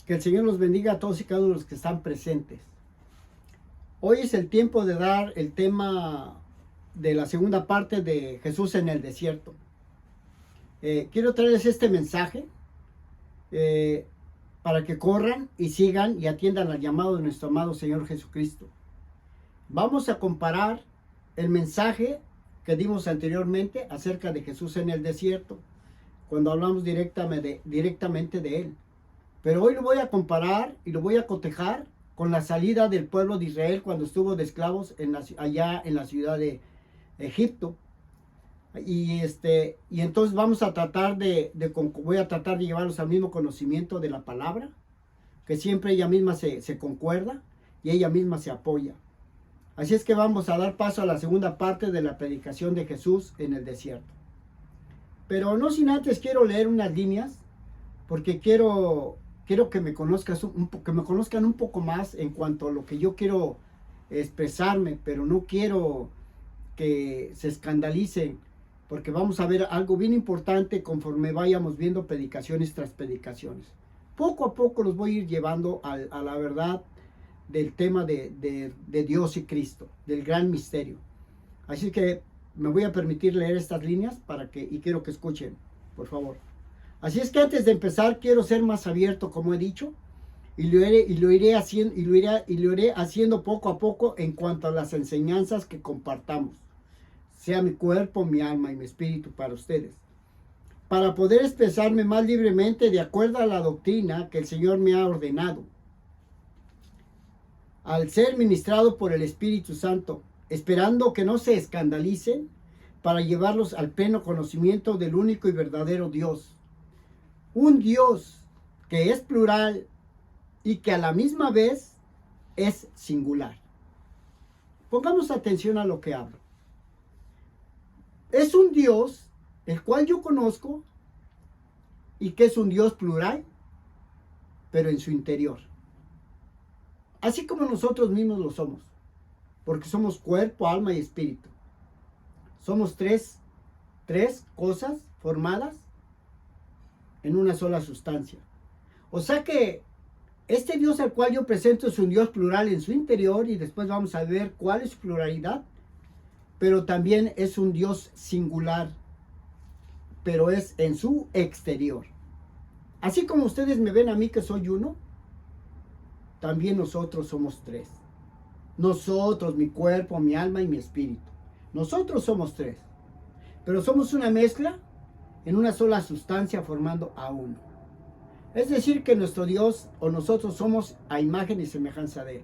Que el Señor los bendiga a todos y cada uno de los que están presentes. Hoy es el tiempo de dar el tema de la segunda parte de Jesús en el desierto. Quiero traerles este mensaje para que corran y sigan y atiendan al llamado de nuestro amado Señor Jesucristo. Vamos a comparar el mensaje que dimos anteriormente acerca de Jesús en el desierto, cuando hablamos directamente de Él. Pero hoy lo voy a comparar y lo voy a cotejar con la salida del pueblo de Israel cuando estuvo de esclavos allá en la ciudad de Egipto. Y entonces vamos a tratar voy a tratar de llevarlos al mismo conocimiento de la palabra, que siempre ella misma se concuerda y ella misma se apoya. Así es que vamos a dar paso a la segunda parte de la predicación de Jesús en el desierto. Pero no sin antes quiero leer unas líneas, porque quiero que me conozcan un poco más en cuanto a lo que yo quiero expresarme, pero no quiero que se escandalicen, porque vamos a ver algo bien importante conforme vayamos viendo predicaciones tras predicaciones. Poco a poco los voy a ir llevando a la verdad del tema de Dios y Cristo, del gran misterio. Así que me voy a permitir leer estas líneas y quiero que escuchen, por favor. Así es que antes de empezar quiero ser más abierto, como he dicho, y lo iré haciendo poco a poco en cuanto a las enseñanzas que compartamos, sea mi cuerpo, mi alma y mi espíritu para ustedes, para poder expresarme más libremente de acuerdo a la doctrina que el Señor me ha ordenado, al ser ministrado por el Espíritu Santo, esperando que no se escandalicen, para llevarlos al pleno conocimiento del único y verdadero Dios. Un Dios que es plural y que a la misma vez es singular. Pongamos atención a lo que hablo. Es un Dios el cual yo conozco y que es un Dios plural, pero en su interior. Así como nosotros mismos lo somos, porque somos cuerpo, alma y espíritu. Somos tres cosas formadas en una sola sustancia. O sea que este Dios al cual yo presento es un Dios plural en su interior, y después vamos a ver cuál es su pluralidad, pero también es un Dios singular, pero es en su exterior. Así como ustedes me ven a mí que soy uno, también nosotros somos tres. Nosotros, mi cuerpo, mi alma y mi espíritu. Nosotros somos tres, pero somos una mezcla en una sola sustancia formando a uno. Es decir, que nuestro Dios o nosotros somos a imagen y semejanza de Él.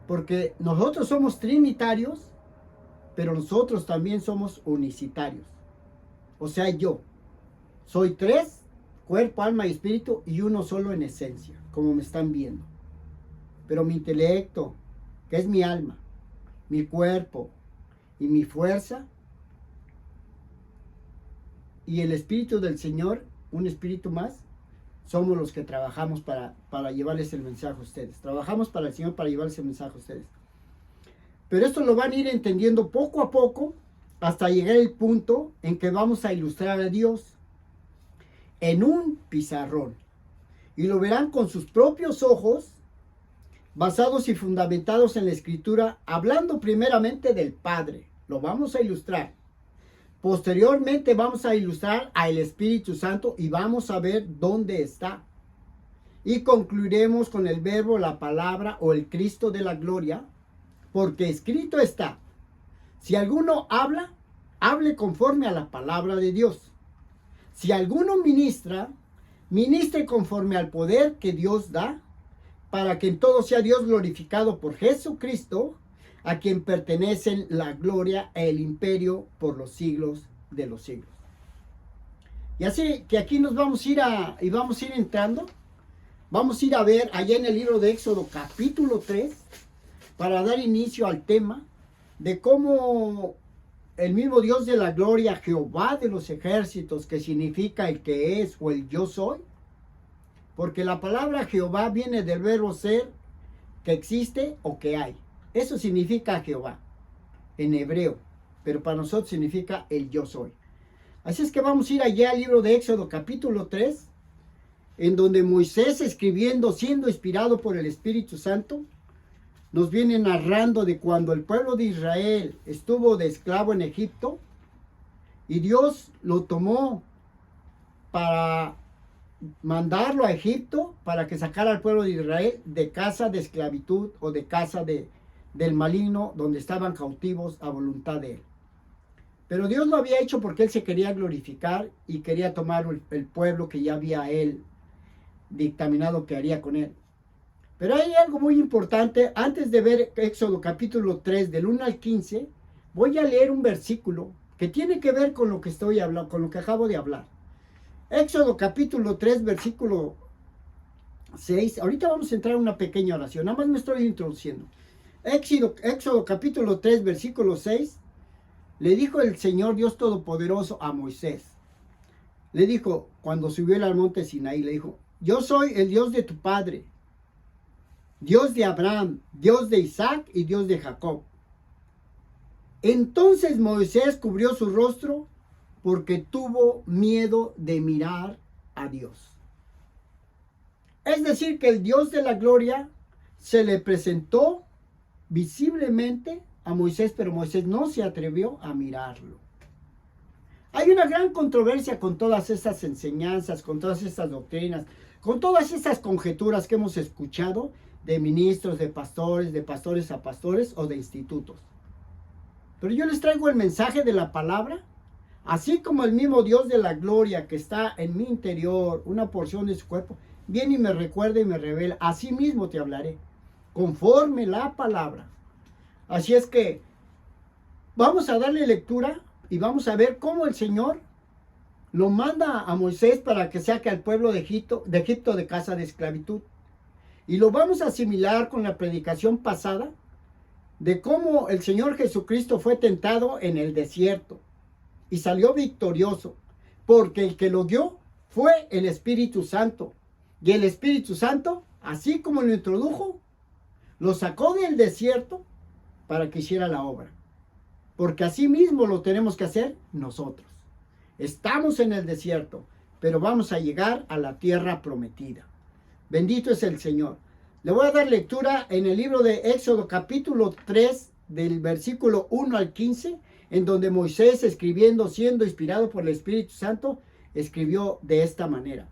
Porque nosotros somos trinitarios, pero nosotros también somos unicitarios. O sea, yo soy tres, cuerpo, alma y espíritu, y uno solo en esencia, como me están viendo. Pero mi intelecto, que es mi alma, mi cuerpo y mi fuerza, y el Espíritu del Señor, un espíritu más, somos los que trabajamos para llevarles el mensaje a ustedes. Trabajamos para el Señor para llevarles el mensaje a ustedes. Pero esto lo van a ir entendiendo poco a poco hasta llegar al punto en que vamos a ilustrar a Dios en un pizarrón. Y lo verán con sus propios ojos, basados y fundamentados en la Escritura, hablando primeramente del Padre. Lo vamos a ilustrar. Posteriormente vamos a ilustrar al Espíritu Santo y vamos a ver dónde está. Y concluiremos con el verbo, la palabra o el Cristo de la gloria, porque escrito está: si alguno habla, hable conforme a la palabra de Dios. Si alguno ministra, ministre conforme al poder que Dios da, para que en todo sea Dios glorificado por Jesucristo, a quien pertenecen la gloria e el imperio por los siglos de los siglos. Y así que aquí nos vamos a ir entrando. Vamos a ir a ver allá en el libro de Éxodo capítulo 3, para dar inicio al tema de cómo el mismo Dios de la gloria, Jehová de los ejércitos, que significa el que es o el yo soy, porque la palabra Jehová viene del verbo ser, que existe o que hay. Eso significa Jehová en hebreo, pero para nosotros significa el yo soy. Así es que vamos a ir allá al libro de Éxodo capítulo 3 en donde Moisés, escribiendo, siendo inspirado por el Espíritu Santo, nos viene narrando de cuando el pueblo de Israel estuvo de esclavo en Egipto y Dios lo tomó para mandarlo a Egipto para que sacara al pueblo de Israel de casa de esclavitud o de casa del maligno donde estaban cautivos a voluntad de él. Pero Dios lo había hecho porque él se quería glorificar y quería tomar el pueblo que ya había él dictaminado que haría con él. Pero hay algo muy importante. Antes de ver Éxodo capítulo 3 del 1 al 15, voy a leer un versículo que tiene que ver con lo que estoy hablando, con lo que acabo de hablar. Éxodo capítulo 3 versículo 6. Ahorita vamos a entrar en una pequeña oración. Nada más me estoy introduciendo. Éxodo capítulo 3 versículo 6. Le dijo el Señor Dios Todopoderoso a Moisés. Le dijo, cuando subió él al monte Sinaí, le dijo, yo soy el Dios de tu padre, Dios de Abraham, Dios de Isaac y Dios de Jacob. Entonces Moisés cubrió su rostro porque tuvo miedo de mirar a Dios. Es decir, que el Dios de la gloria se le presentó visiblemente a Moisés, pero Moisés no se atrevió a mirarlo. Hay una gran controversia con todas estas enseñanzas, con todas estas doctrinas, con todas estas conjeturas que hemos escuchado de ministros, de pastores a pastores o de institutos. Pero yo les traigo el mensaje de la palabra, así como el mismo Dios de la gloria que está en mi interior, una porción de su cuerpo, viene y me recuerda y me revela, así mismo te hablaré, conforme la palabra. Así es que vamos a darle lectura y vamos a ver cómo el Señor lo manda a Moisés para que saque al pueblo de Egipto de casa de esclavitud. Y lo vamos a asimilar con la predicación pasada de cómo el Señor Jesucristo fue tentado en el desierto y salió victorioso, porque el que lo guió fue el Espíritu Santo. Y el Espíritu Santo, así como lo introdujo, lo sacó del desierto para que hiciera la obra. Porque así mismo lo tenemos que hacer nosotros. Estamos en el desierto, pero vamos a llegar a la tierra prometida. Bendito es el Señor. Le voy a dar lectura en el libro de Éxodo capítulo 3 del versículo 1 al 15, en donde Moisés, escribiendo, siendo inspirado por el Espíritu Santo, escribió de esta manera.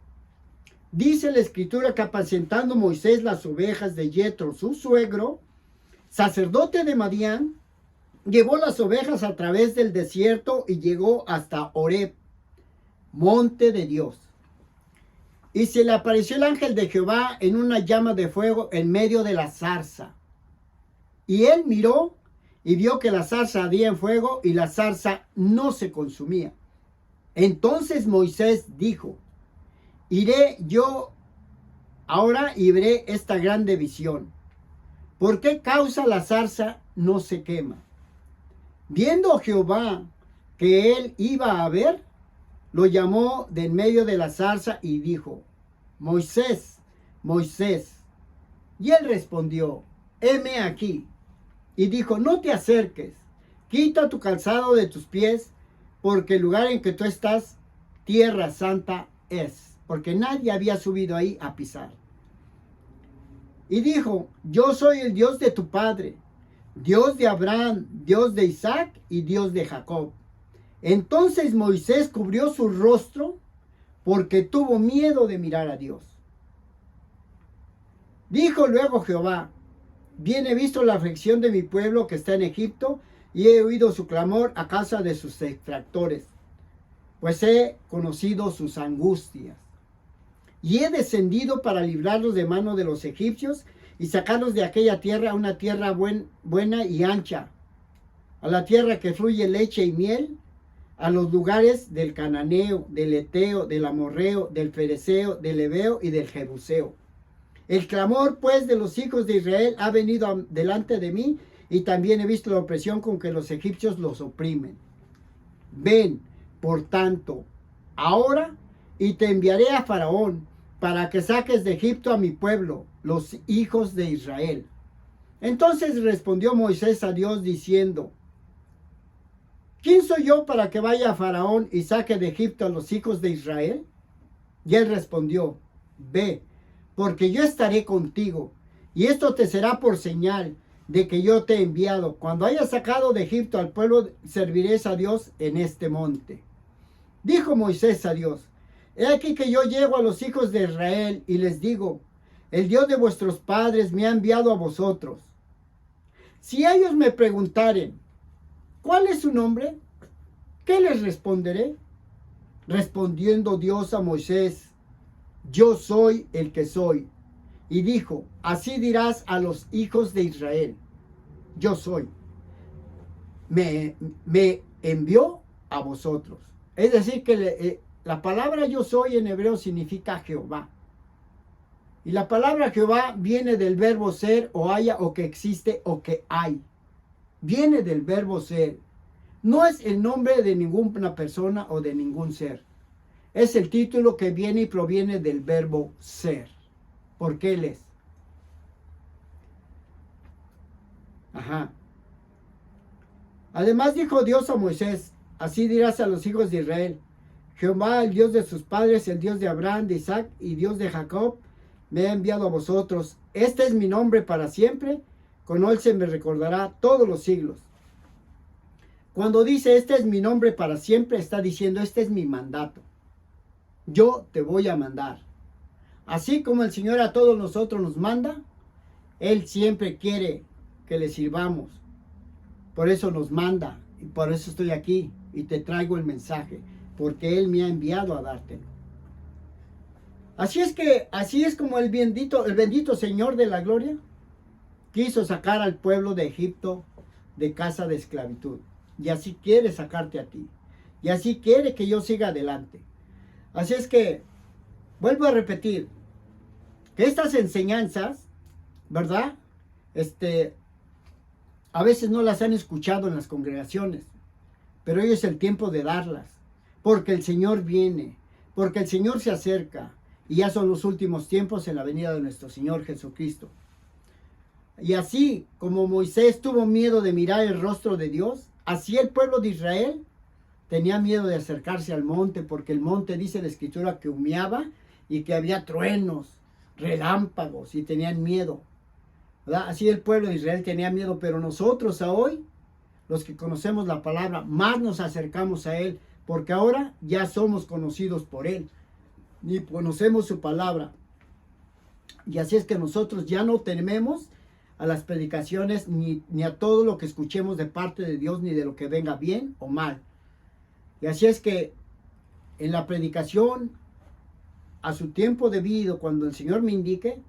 Dice la escritura que apacentando Moisés las ovejas de Yetro, su suegro, sacerdote de Madián, llevó las ovejas a través del desierto y llegó hasta Horeb, monte de Dios. Y se le apareció el ángel de Jehová en una llama de fuego en medio de la zarza. Y él miró y vio que la zarza ardía en fuego y la zarza no se consumía. Entonces Moisés dijo, iré yo ahora y veré esta grande visión. ¿Por qué causa la zarza no se quema? Viendo Jehová que él iba a ver, lo llamó de en medio de la zarza y dijo, Moisés, Moisés. Y él respondió, heme aquí. Y dijo, no te acerques, quita tu calzado de tus pies, porque el lugar en que tú estás, tierra santa es, porque nadie había subido ahí a pisar. Y dijo, yo soy el Dios de tu padre, Dios de Abraham, Dios de Isaac y Dios de Jacob. Entonces Moisés cubrió su rostro porque tuvo miedo de mirar a Dios. Dijo luego Jehová, bien he visto la aflicción de mi pueblo que está en Egipto y he oído su clamor a causa de sus extractores, pues he conocido sus angustias. Y he descendido para librarlos de mano de los egipcios y sacarlos de aquella tierra a una tierra buena y ancha, a la tierra que fluye leche y miel, a los lugares del cananeo, del eteo, del amorreo, del fereceo, del heveo y del jebuseo. El clamor pues de los hijos de Israel ha venido delante de mí y también he visto la opresión con que los egipcios los oprimen. Ven, por tanto, ahora y te enviaré a Faraón para que saques de Egipto a mi pueblo, los hijos de Israel. Entonces respondió Moisés a Dios diciendo, ¿quién soy yo para que vaya a Faraón y saque de Egipto a los hijos de Israel? Y él respondió, ve, porque yo estaré contigo, y esto te será por señal de que yo te he enviado. Cuando hayas sacado de Egipto al pueblo, serviréis a Dios en este monte. Dijo Moisés a Dios: he aquí que yo llego a los hijos de Israel y les digo: el Dios de vuestros padres me ha enviado a vosotros. Si ellos me preguntaren: ¿cuál es su nombre?, ¿qué les responderé? Respondiendo Dios a Moisés: yo soy el que soy. Y dijo: así dirás a los hijos de Israel: yo soy. Me envió a vosotros. Es decir, que la palabra yo soy en hebreo significa Jehová. Y la palabra Jehová viene del verbo ser, o haya, o que existe, o que hay. Viene del verbo ser. No es el nombre de ninguna persona o de ningún ser. Es el título que viene y proviene del verbo ser. Porque Él es. Ajá. Además dijo Dios a Moisés: así dirás a los hijos de Israel: Jehová, el Dios de sus padres, el Dios de Abraham, de Isaac y Dios de Jacob, me ha enviado a vosotros. Este es mi nombre para siempre, con él se me recordará todos los siglos. Cuando dice este es mi nombre para siempre, está diciendo este es mi mandato. Yo te voy a mandar. Así como el Señor a todos nosotros nos manda, Él siempre quiere que le sirvamos. Por eso nos manda, y por eso estoy aquí y te traigo el mensaje, porque Él me ha enviado a dártelo. Así es como el bendito Señor de la gloria quiso sacar al pueblo de Egipto de casa de esclavitud. Y así quiere sacarte a ti. Y así quiere que yo siga adelante. Así es que, vuelvo a repetir, que estas enseñanzas, ¿verdad? A veces no las han escuchado en las congregaciones, pero hoy es el tiempo de darlas, porque el Señor viene, porque el Señor se acerca, y ya son los últimos tiempos en la venida de nuestro Señor Jesucristo. Y así como Moisés tuvo miedo de mirar el rostro de Dios, así el pueblo de Israel tenía miedo de acercarse al monte, porque el monte, dice la Escritura, que humeaba y que había truenos, relámpagos, y tenían miedo, ¿verdad? Así el pueblo de Israel tenía miedo, pero nosotros hoy, los que conocemos la palabra, más nos acercamos a Él, porque ahora ya somos conocidos por Él, y conocemos su palabra. Y así es que nosotros ya no tememos a las predicaciones, ni a todo lo que escuchemos de parte de Dios, ni de lo que venga bien o mal. Y así es que en la predicación, a su tiempo debido, cuando el Señor me indique,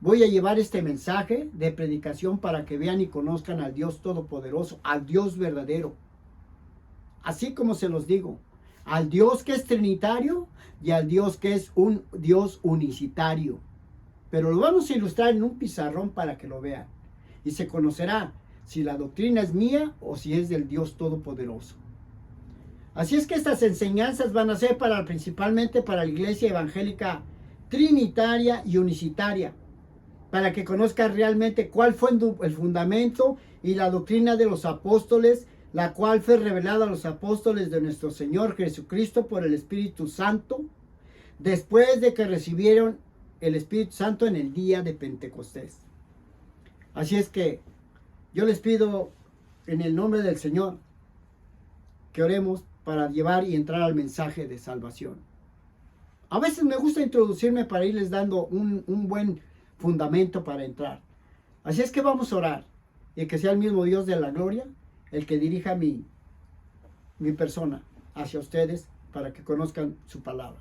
voy a llevar este mensaje de predicación para que vean y conozcan al Dios Todopoderoso, al Dios verdadero. Así como se los digo, al Dios que es trinitario y al Dios que es un Dios unicitario. Pero lo vamos a ilustrar en un pizarrón para que lo vean. Y se conocerá si la doctrina es mía o si es del Dios Todopoderoso. Así es que estas enseñanzas van a ser principalmente para la iglesia evangélica trinitaria y unicitaria, para que conozcan realmente cuál fue el fundamento y la doctrina de los apóstoles, la cual fue revelada a los apóstoles de nuestro Señor Jesucristo por el Espíritu Santo, después de que recibieron el Espíritu Santo en el día de Pentecostés. Así es que yo les pido en el nombre del Señor que oremos para llevar y entrar al mensaje de salvación. A veces me gusta introducirme para irles dando un buen fundamento para entrar. Así es que vamos a orar, y que sea el mismo Dios de la gloria el que dirija mi persona hacia ustedes para que conozcan su palabra.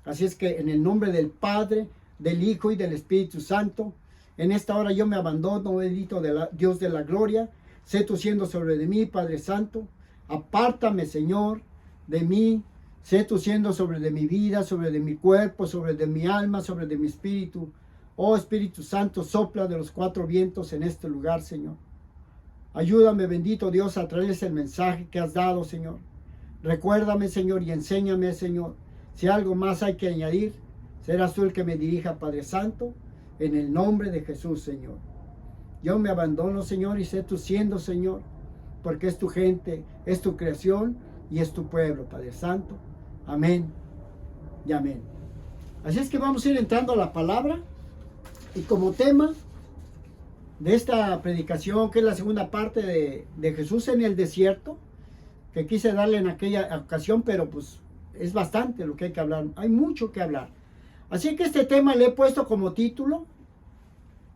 Así es que en el nombre del Padre, del Hijo y del Espíritu Santo, en esta hora yo me abandono, bendito Dios de la gloria. Sé tú siendo sobre de mí, Padre Santo. Apártame, Señor, de mí. Sé tú siendo sobre de mi vida, sobre de mi cuerpo, sobre de mi alma, sobre de mi espíritu. Oh Espíritu Santo, sopla de los cuatro vientos en este lugar, Señor. Ayúdame, bendito Dios, a traerles el mensaje que has dado, Señor. Recuérdame, Señor, y enséñame, Señor. Si algo más hay que añadir, serás tú el que me dirija, Padre Santo, en el nombre de Jesús, Señor. Yo me abandono, Señor, y sé tú siendo, Señor, porque es tu gente, es tu creación y es tu pueblo, Padre Santo. Amén y amén. Así es que vamos a ir entrando a la palabra. Y como tema de esta predicación, que es la segunda parte de Jesús en el desierto, que quise darle en aquella ocasión, pero pues es bastante lo que hay que hablar. Hay mucho que hablar. Así que este tema le he puesto como título: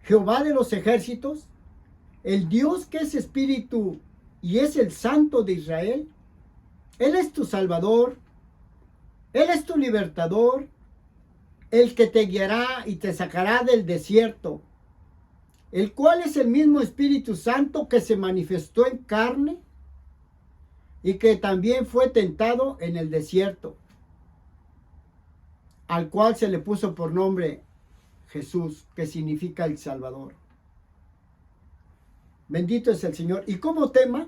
Jehová de los ejércitos, el Dios que es espíritu y es el Santo de Israel. Él es tu Salvador, Él es tu libertador, el que te guiará y te sacará del desierto, el cual es el mismo Espíritu Santo que se manifestó en carne y que también fue tentado en el desierto, al cual se le puso por nombre Jesús, que significa el Salvador. Bendito es el Señor. Y como tema,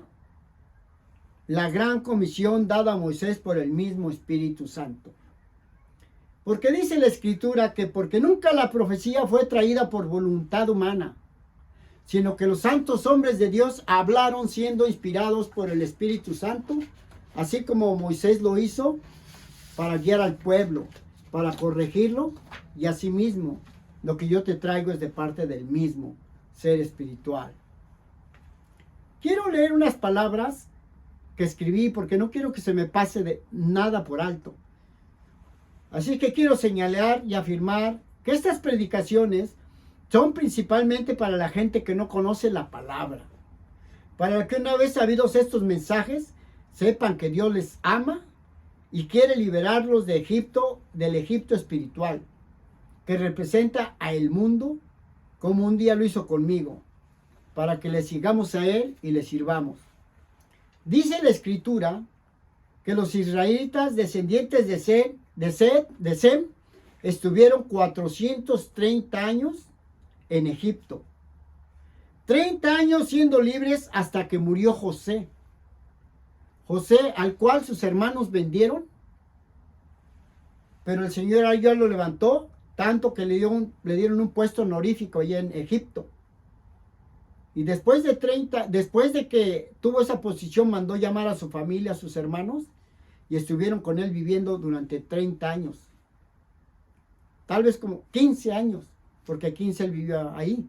la gran comisión dada a Moisés por el mismo Espíritu Santo. Porque dice la Escritura que porque nunca la profecía fue traída por voluntad humana, sino que los santos hombres de Dios hablaron siendo inspirados por el Espíritu Santo, así como Moisés lo hizo para guiar al pueblo, para corregirlo, y asimismo lo que yo te traigo es de parte del mismo ser espiritual. Quiero leer unas palabras que escribí porque no quiero que se me pase de nada por alto. Así que quiero señalar y afirmar que estas predicaciones son principalmente para la gente que no conoce la palabra. Para que una vez sabidos estos mensajes, sepan que Dios les ama y quiere liberarlos de Egipto, del Egipto espiritual, que representa a el mundo, como un día lo hizo conmigo, para que le sigamos a Él y le sirvamos. Dice la Escritura que los israelitas descendientes de Sem estuvieron 430 años en Egipto. 30 años siendo libres hasta que murió José. José, al cual sus hermanos vendieron, pero el Señor ya lo levantó, tanto que le dieron un puesto honorífico allá en Egipto. Y después de que tuvo esa posición, mandó llamar a su familia, a sus hermanos, y estuvieron con él viviendo durante 30 años. Tal vez como 15 años, porque 15 él vivió ahí.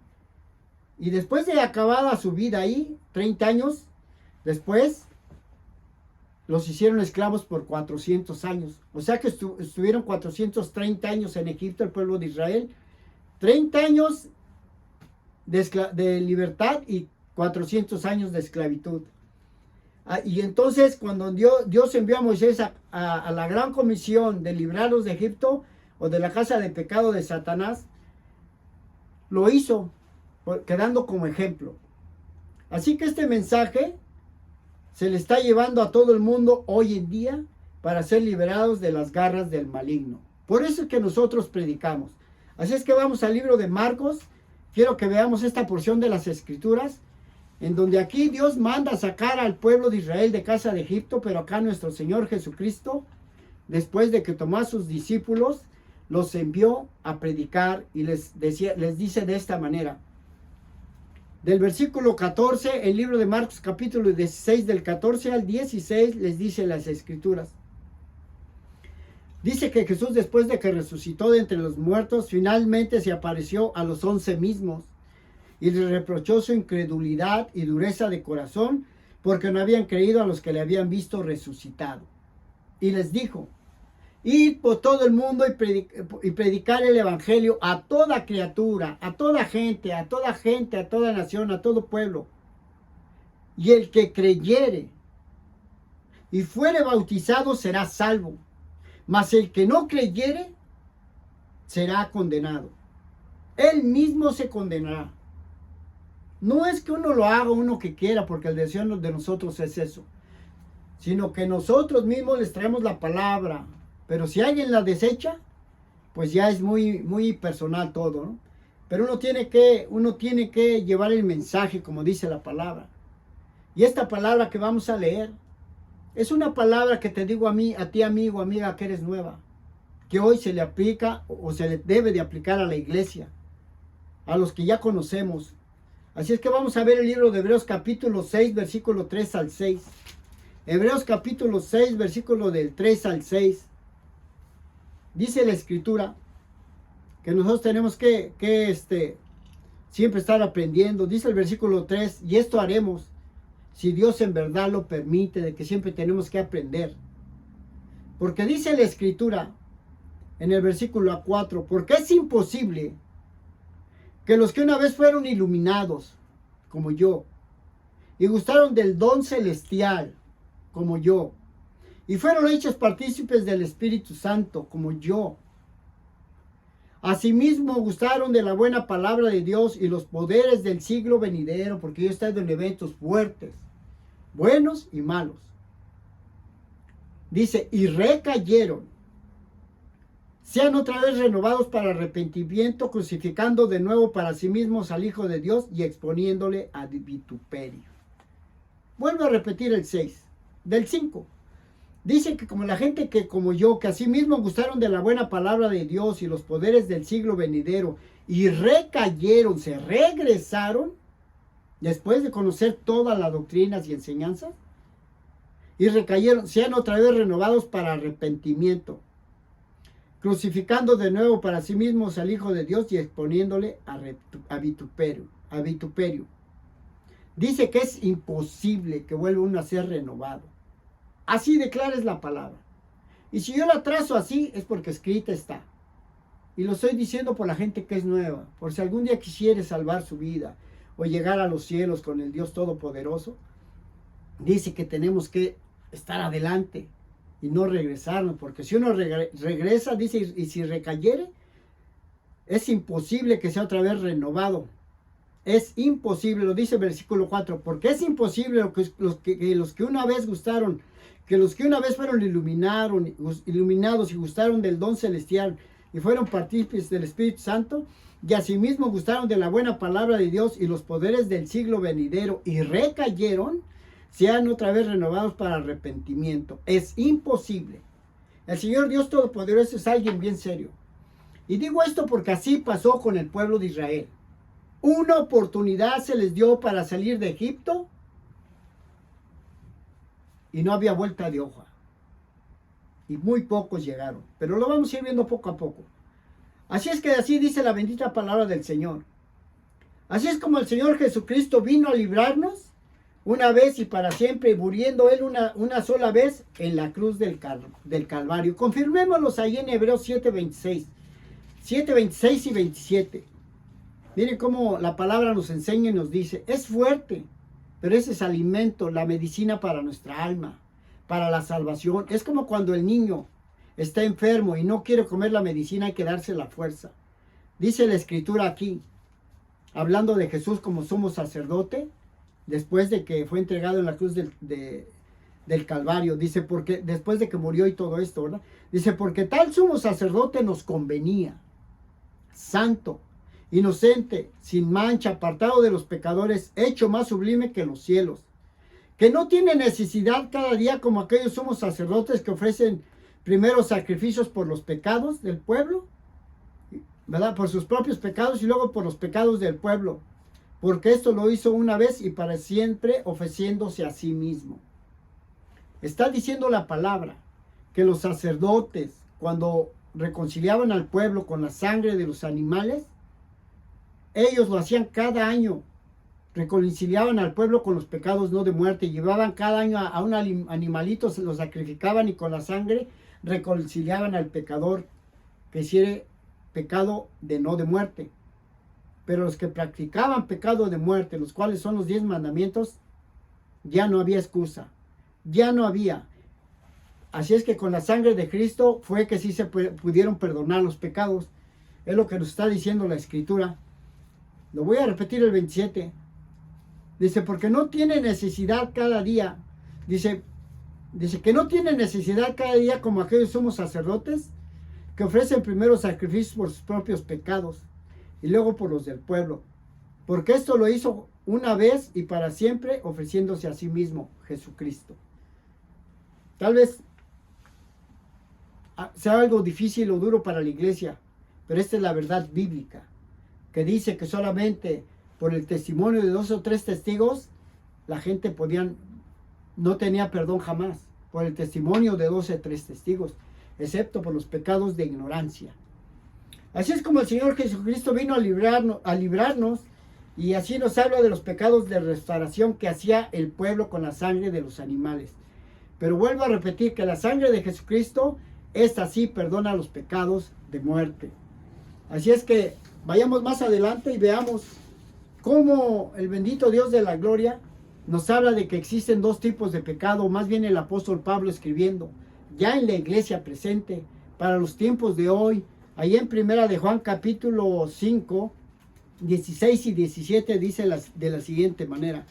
Y después de acabada su vida ahí, 30 años después, los hicieron esclavos por 400 años. O sea que estuvieron 430 años en Egipto, el pueblo de Israel. 30 años de libertad y 400 años de esclavitud. Y entonces cuando Dios envió a Moisés a la gran comisión de librarlos de Egipto o de la casa de pecado de Satanás, lo hizo quedando como ejemplo. Así que este mensaje se le está llevando a todo el mundo hoy en día para ser liberados de las garras del maligno. Por eso es que nosotros predicamos. Así es que vamos al libro de Marcos. Quiero que veamos esta porción de las Escrituras, en donde aquí Dios manda sacar al pueblo de Israel de casa de Egipto, pero acá nuestro Señor Jesucristo, después de que tomó a sus discípulos, los envió a predicar y les dice de esta manera. Del versículo 14, el libro de Marcos capítulo 16, del 14 al 16, les dice las Escrituras. Dice que Jesús, después de que resucitó de entre los muertos, finalmente se apareció a los 11 mismos y les reprochó su incredulidad y dureza de corazón, porque no habían creído a los que le habían visto resucitado. Y les dijo: id por todo el mundo y predicar el evangelio a toda criatura, a toda gente, a toda nación, a todo pueblo. Y el que creyere y fuere bautizado será salvo, mas el que no creyere será condenado. Él mismo se condenará. No es que uno lo haga uno que quiera, porque el deseo de nosotros es eso, sino que nosotros mismos les traemos la palabra. Pero si alguien la desecha, pues ya es muy, muy personal todo, ¿no? Pero uno tiene que llevar el mensaje, como dice la palabra. Y esta palabra que vamos a leer es una palabra que te digo a ti, amigo, amiga, que eres nueva, que hoy se le aplica o se le debe de aplicar a la iglesia, a los que ya conocemos. Así es que vamos a ver el libro de Hebreos capítulo 6, versículo 3 al 6. Hebreos capítulo 6, versículo del 3 al 6. Dice la Escritura: que nosotros tenemos que siempre estar aprendiendo. Dice el versículo 3, y esto haremos si Dios en verdad lo permite, de que siempre tenemos que aprender. Porque dice la Escritura en el versículo 4, porque es imposible que los que una vez fueron iluminados, como yo, y gustaron del don celestial, como yo, y fueron hechos partícipes del Espíritu Santo, como yo, asimismo gustaron de la buena palabra de Dios y los poderes del siglo venidero, porque yo he estado en eventos fuertes, buenos y malos. Dice, y recayeron, sean otra vez renovados para arrepentimiento, crucificando de nuevo para sí mismos al Hijo de Dios y exponiéndole a vituperio. Vuelvo a repetir el 6, del 5. Dice que como la gente que como yo, que asimismo gustaron de la buena palabra de Dios y los poderes del siglo venidero, y recayeron, se regresaron, después de conocer todas las doctrinas y enseñanzas, y recayeron, sean otra vez renovados para arrepentimiento, crucificando de nuevo para sí mismos al Hijo de Dios y exponiéndole a vituperio. Dice que es imposible que vuelva uno a ser renovado. Así declara es la palabra. Y si yo la trazo así, es porque escrita está. Y lo estoy diciendo por la gente que es nueva. Por si algún día quisiere salvar su vida o llegar a los cielos con el Dios Todopoderoso, dice que tenemos que estar adelante y no regresarnos. Porque si uno regresa, dice, y si recayere, es imposible que sea otra vez renovado. Es imposible, lo dice el versículo 4, porque es imposible que los que una vez gustaron, que los que una vez fueron iluminados y gustaron del don celestial y fueron partícipes del Espíritu Santo, y asimismo gustaron de la buena palabra de Dios y los poderes del siglo venidero y recayeron, sean otra vez renovados para arrepentimiento. Es imposible. El Señor Dios Todopoderoso es alguien bien serio. Y digo esto porque así pasó con el pueblo de Israel. Una oportunidad se les dio para salir de Egipto y no había vuelta de hoja. Y muy pocos llegaron. Pero lo vamos a ir viendo poco a poco. Así es que así dice la bendita palabra del Señor. Así es como el Señor Jesucristo vino a librarnos una vez y para siempre, muriendo Él una sola vez en la cruz del Calvario. Confirmémoslos ahí en Hebreos 7:26 y 27. Miren cómo la palabra nos enseña y nos dice, es fuerte, pero ese es alimento, la medicina para nuestra alma, para la salvación. Es como cuando el niño está enfermo y no quiere comer la medicina, hay que darse la fuerza. Dice la Escritura aquí, hablando de Jesús como sumo sacerdote, después de que fue entregado en la cruz del Calvario, dice, porque después de que murió y todo esto, ¿verdad? Dice, porque tal sumo sacerdote nos convenía, santo, inocente, sin mancha, apartado de los pecadores, hecho más sublime que los cielos, que no tiene necesidad cada día como aquellos sumos sacerdotes que ofrecen primero sacrificios por los pecados del pueblo, ¿verdad? Por sus propios pecados y luego por los pecados del pueblo, porque esto lo hizo una vez y para siempre, ofreciéndose a sí mismo. Está diciendo la palabra que los sacerdotes, cuando reconciliaban al pueblo con la sangre de los animales, ellos lo hacían cada año, reconciliaban al pueblo con los pecados no de muerte, llevaban cada año a un animalito, se lo sacrificaban y con la sangre reconciliaban al pecador que hiciera pecado de no de muerte. Pero los que practicaban pecado de muerte, los cuales son los 10 mandamientos, ya no había excusa, ya no había. Así es que con la sangre de Cristo fue que sí se pudieron perdonar los pecados. Es lo que nos está diciendo la Escritura. Lo voy a repetir el 27. Dice, porque no tiene necesidad cada día. Dice que no tiene necesidad cada día como aquellos sumos sacerdotes que ofrecen primero sacrificios por sus propios pecados y luego por los del pueblo. Porque esto lo hizo una vez y para siempre, ofreciéndose a sí mismo, Jesucristo. Tal vez sea algo difícil o duro para la iglesia, pero esta es la verdad bíblica, que dice que solamente por el testimonio de 2 o 3 testigos, la gente no tenía perdón jamás, por el testimonio de 2 o 3 testigos, excepto por los pecados de ignorancia. Así es como el Señor Jesucristo vino a librarnos, y así nos habla de los pecados de restauración que hacía el pueblo con la sangre de los animales. Pero vuelvo a repetir que la sangre de Jesucristo, esta sí perdona los pecados de muerte. Así es que vayamos más adelante y veamos cómo el bendito Dios de la gloria nos habla de que existen dos tipos de pecado, más bien el apóstol Pablo escribiendo, ya en la iglesia presente, para los tiempos de hoy. Ahí en Primera de Juan capítulo 5, 16 y 17 dice de la siguiente manera.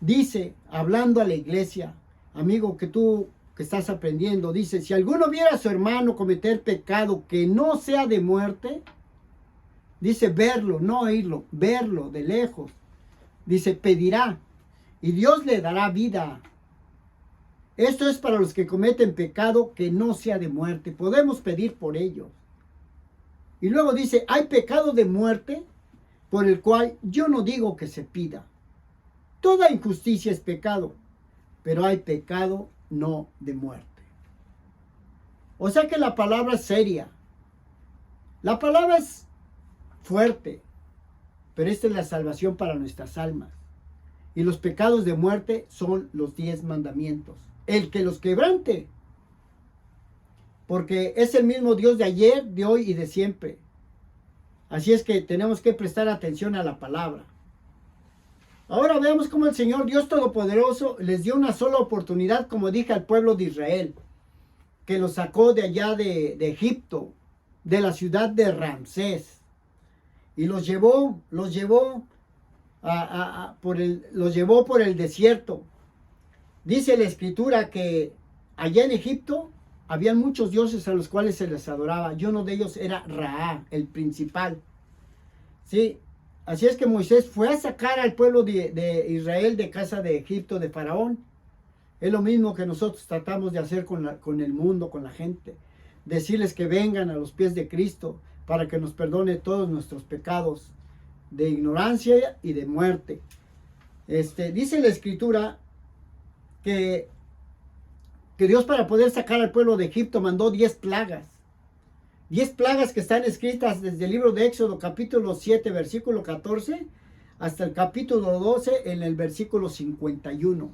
Dice, hablando a la iglesia, amigo que tú que estás aprendiendo, dice, si alguno viera a su hermano cometer pecado que no sea de muerte, dice verlo, no oírlo, verlo de lejos. Dice, pedirá y Dios le dará vida. Esto es para los que cometen pecado que no sea de muerte. Podemos pedir por ellos. Y luego dice, hay pecado de muerte por el cual yo no digo que se pida. Toda injusticia es pecado, pero hay pecado no de muerte. O sea que la palabra es seria. La palabra es fuerte, pero esta es la salvación para nuestras almas. Y los pecados de muerte son los 10 mandamientos. El que los quebrante, porque es el mismo Dios de ayer, de hoy y de siempre. Así es que tenemos que prestar atención a la palabra. Ahora veamos cómo el Señor Dios Todopoderoso les dio una sola oportunidad, como dije al pueblo de Israel, que los sacó de allá de Egipto, de la ciudad de Ramsés, y los llevó por el desierto. Dice la Escritura que allá en Egipto habían muchos dioses a los cuales se les adoraba, y uno de ellos era Ra, el principal. Sí, así es que Moisés fue a sacar al pueblo de Israel de casa de Egipto, de Faraón. Es lo mismo que nosotros tratamos de hacer con el mundo, con la gente. Decirles que vengan a los pies de Cristo para que nos perdone todos nuestros pecados de ignorancia y de muerte. Dice la Escritura que Dios, para poder sacar al pueblo de Egipto, mandó 10 plagas. 10 plagas que están escritas desde el libro de Éxodo capítulo 7 versículo 14 hasta el capítulo 12 en el versículo 51.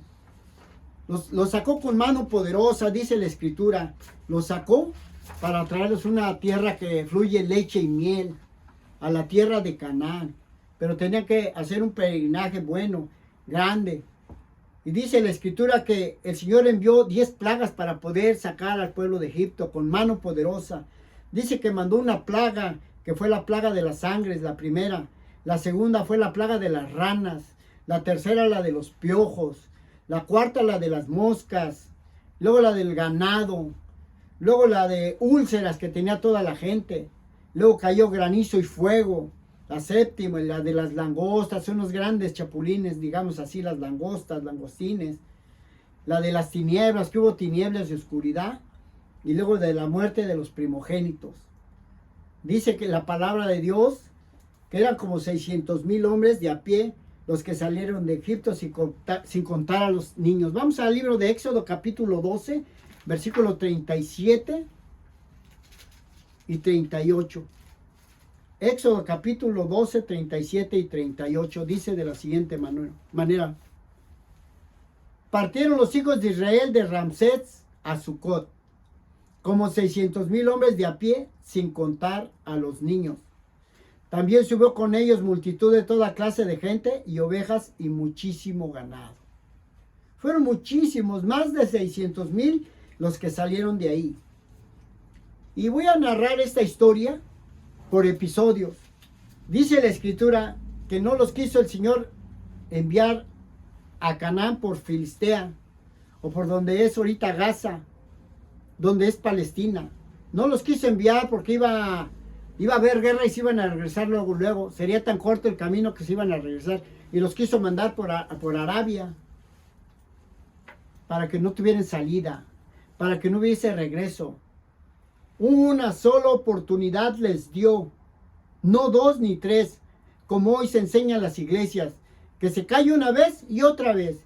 Los sacó con mano poderosa, dice la Escritura. Los sacó para traerles una tierra que fluye leche y miel, a la tierra de Canaán. Pero tenían que hacer un peregrinaje bueno, grande. Y dice la Escritura que el Señor envió 10 plagas para poder sacar al pueblo de Egipto con mano poderosa. Dice que mandó una plaga, que fue la plaga de las sangres, la primera. La segunda fue la plaga de las ranas. La tercera la de los piojos. La cuarta la de las moscas. Luego la del ganado. Luego la de úlceras que tenía toda la gente. Luego cayó granizo y fuego. La séptima, la de las langostas, son unos grandes chapulines, digamos así, las langostas, langostines. La de las tinieblas, que hubo tinieblas de oscuridad. Y luego de la muerte de los primogénitos. Dice que la palabra de Dios, que eran como 600,000 hombres de a pie, los que salieron de Egipto sin contar a los niños. Vamos al libro de Éxodo capítulo 12, versículo 37 y 38. Éxodo capítulo 12, 37 y 38 dice de la siguiente manera. Partieron los hijos de Israel de Ramsés a Sucot, como 600,000 hombres de a pie, sin contar a los niños. También subió con ellos multitud de toda clase de gente y ovejas y muchísimo ganado. Fueron muchísimos, más de 600,000 los que salieron de ahí. Y voy a narrar esta historia por episodios. Dice la Escritura que no los quiso el Señor enviar a Canaán por Filistea, o por donde es ahorita Gaza, donde es Palestina. No los quiso enviar porque iba a haber guerra y se iban a regresar luego. Sería tan corto el camino que se iban a regresar. Y los quiso mandar por Arabia, para que no tuvieran salida, para que no hubiese regreso. Una sola oportunidad les dio, no 2 ni 3, como hoy se enseña en las iglesias, que se cae una vez y otra vez,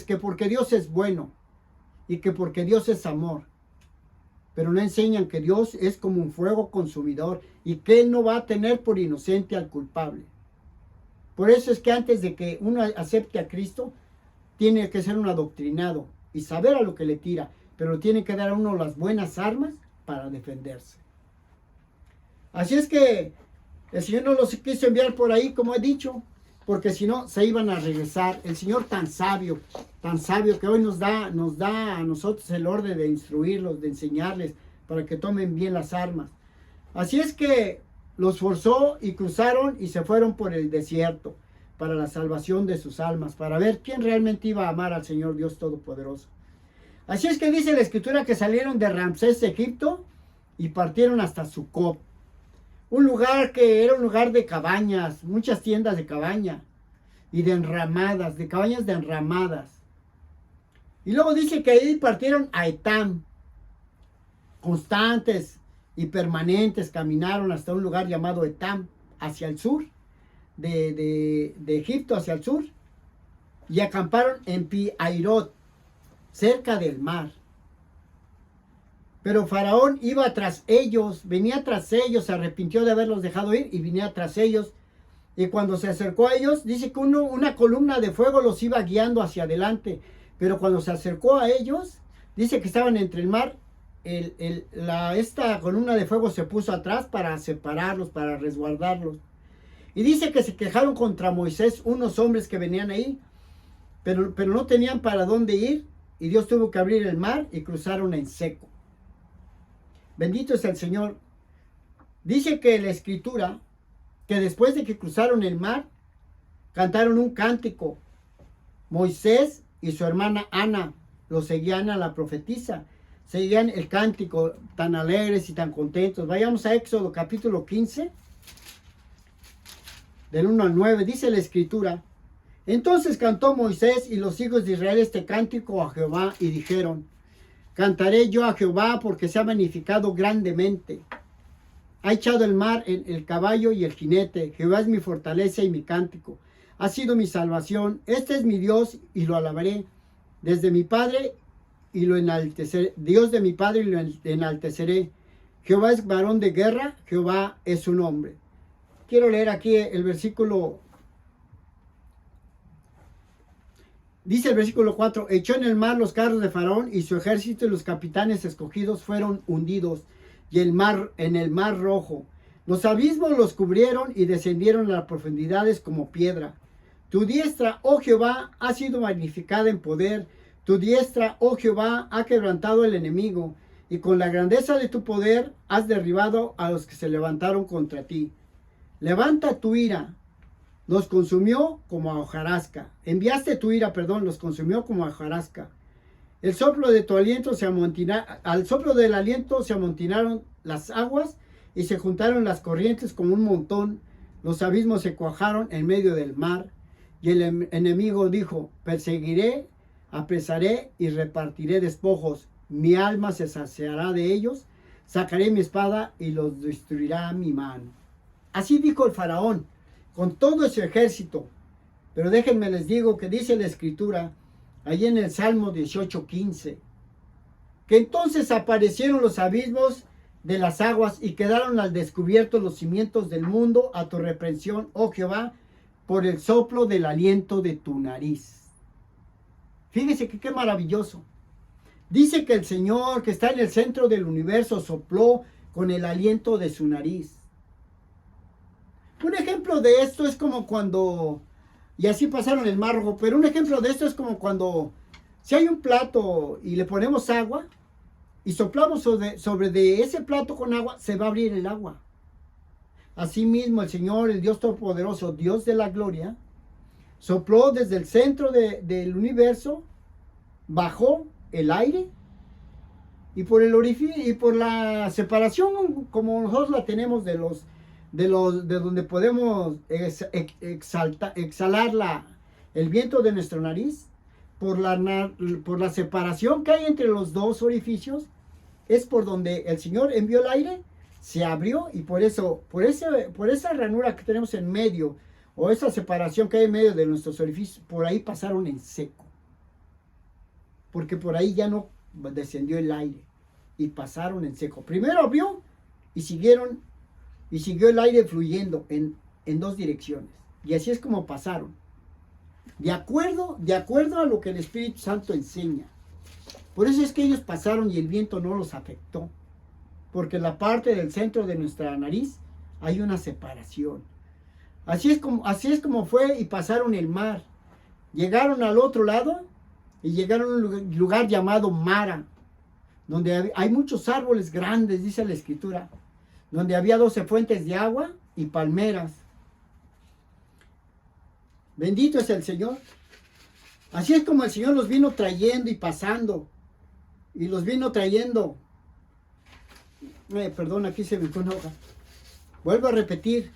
que porque Dios es bueno y que porque Dios es amor. pero no enseñan que Dios es como un fuego consumidor y que Él no va a tener por inocente al culpable. Por eso es que antes de que uno acepte a Cristo, tiene que ser un adoctrinado y saber a lo que le tira, pero tiene que dar a uno las buenas armas para defenderse. Así es que el Señor no los quiso enviar por ahí, como he dicho, porque si no se iban a regresar. El Señor tan sabio que hoy nos da a nosotros el orden de instruirlos, de enseñarles para que tomen bien las armas. Así es que los forzó y cruzaron y se fueron por el desierto para la salvación de sus almas, para ver quién realmente iba a amar al Señor Dios Todopoderoso. Así es que dice la Escritura que salieron de Ramsés, Egipto, y partieron hasta Sucot. Un lugar que era un lugar de cabañas, muchas tiendas de cabaña y de enramadas, de cabañas de enramadas. Y luego dice que ahí partieron a Etam. Constantes y permanentes caminaron hasta un lugar llamado Etam, hacia el sur, de Egipto hacia el sur, y acamparon en Pi-Hairot, cerca del mar. Pero Faraón iba tras ellos, venía tras ellos, se arrepintió de haberlos dejado ir y venía tras ellos. Y cuando se acercó a ellos, dice que una columna de fuego los iba guiando hacia adelante. Pero cuando se acercó a ellos, dice que estaban entre el mar. Esta columna de fuego se puso atrás para separarlos, para resguardarlos. Y dice que se quejaron contra Moisés unos hombres que venían ahí, pero no tenían para dónde ir. Y Dios tuvo que abrir el mar y cruzaron en seco. Bendito es el Señor. Dice que la Escritura, que después de que cruzaron el mar, cantaron un cántico. Moisés y su hermana Ana, lo seguían a la profetisa. Seguían el cántico tan alegres y tan contentos. Vayamos a Éxodo capítulo 15, del 1 al 9. Dice la Escritura: entonces cantó Moisés y los hijos de Israel este cántico a Jehová y dijeron: cantaré yo a Jehová porque se ha magnificado grandemente. Ha echado el mar en el caballo y el jinete. Jehová es mi fortaleza y mi cántico. Ha sido mi salvación. Este es mi Dios y lo alabaré. Desde mi Padre y lo enalteceré. Dios de mi Padre y lo enalteceré. Jehová es varón de guerra. Jehová es su nombre. Quiero leer aquí el versículo. Dice el versículo 4, echó en el mar los carros de Faraón y su ejército y los capitanes escogidos fueron hundidos y en el mar rojo. Los abismos los cubrieron y descendieron a las profundidades como piedra. Tu diestra, oh Jehová, ha sido magnificada en poder. Tu diestra, oh Jehová, ha quebrantado el enemigo y con la grandeza de tu poder has derribado a los que se levantaron contra ti. Levanta tu ira. Los consumió como a hojarasca. Enviaste tu ira, los consumió como a hojarasca. El soplo de tu aliento al soplo del aliento se amontinaron las aguas y se juntaron las corrientes como un montón. Los abismos se cuajaron en medio del mar. Y el enemigo dijo: perseguiré, apresaré y repartiré despojos. Mi alma se saciará de ellos. Sacaré mi espada y los destruirá mi mano. Así dijo el faraón, con todo ese ejército. Pero déjenme les digo que dice la Escritura, allí en el Salmo 18:15, que entonces aparecieron los abismos de las aguas y quedaron al descubierto los cimientos del mundo a tu reprensión, oh Jehová, por el soplo del aliento de tu nariz. Fíjese que qué maravilloso. Dice que el Señor, que está en el centro del universo, sopló con el aliento de su nariz. Un ejemplo de esto es como cuando, y así pasaron el mar rojo, pero un ejemplo de esto es como cuando, si hay un plato y le ponemos agua y soplamos sobre de ese plato con agua, se va a abrir el agua. Asimismo el Señor, el Dios Todopoderoso, Dios de la gloria, sopló desde el centro del universo, bajó el aire y por el orificio y por la separación como nosotros la tenemos de donde podemos exhalar el viento de nuestra nariz, por la separación que hay entre los dos orificios, es por donde el Señor envió el aire, se abrió y por esa ranura que tenemos en medio, o esa separación que hay en medio de nuestros orificios, por ahí pasaron en seco. Porque por ahí ya no descendió el aire. y pasaron en seco. Primero abrió y siguió el aire fluyendo en dos direcciones. Y así es como pasaron. De acuerdo a lo que el Espíritu Santo enseña. Por eso es que ellos pasaron y el viento no los afectó. Porque en la parte del centro de nuestra nariz hay una separación. Así es como fue y pasaron el mar. Llegaron al otro lado y llegaron a un lugar llamado Mara, donde hay muchos árboles grandes, dice la Escritura, donde había 12 fuentes de agua y palmeras. Bendito es el Señor. Así es como el Señor los vino trayendo y pasando. Y los vino trayendo. Perdón, aquí se me fue una hoja. Vuelvo a repetir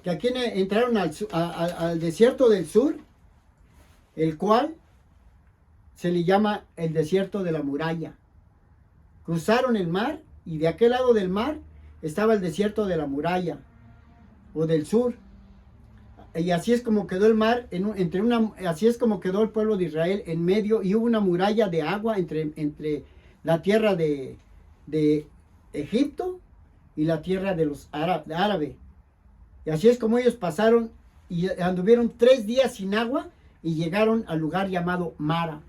que aquí entraron al desierto del sur, el cual se le llama el desierto de la muralla. Cruzaron el mar y de aquel lado del mar estaba el desierto de la muralla o del sur. Y así es como quedó el mar, así es como quedó el pueblo de Israel en medio, y hubo una muralla de agua entre la tierra de Egipto y la tierra de los árabes. Y así es como ellos pasaron y anduvieron 3 días sin agua y llegaron al lugar llamado Mara.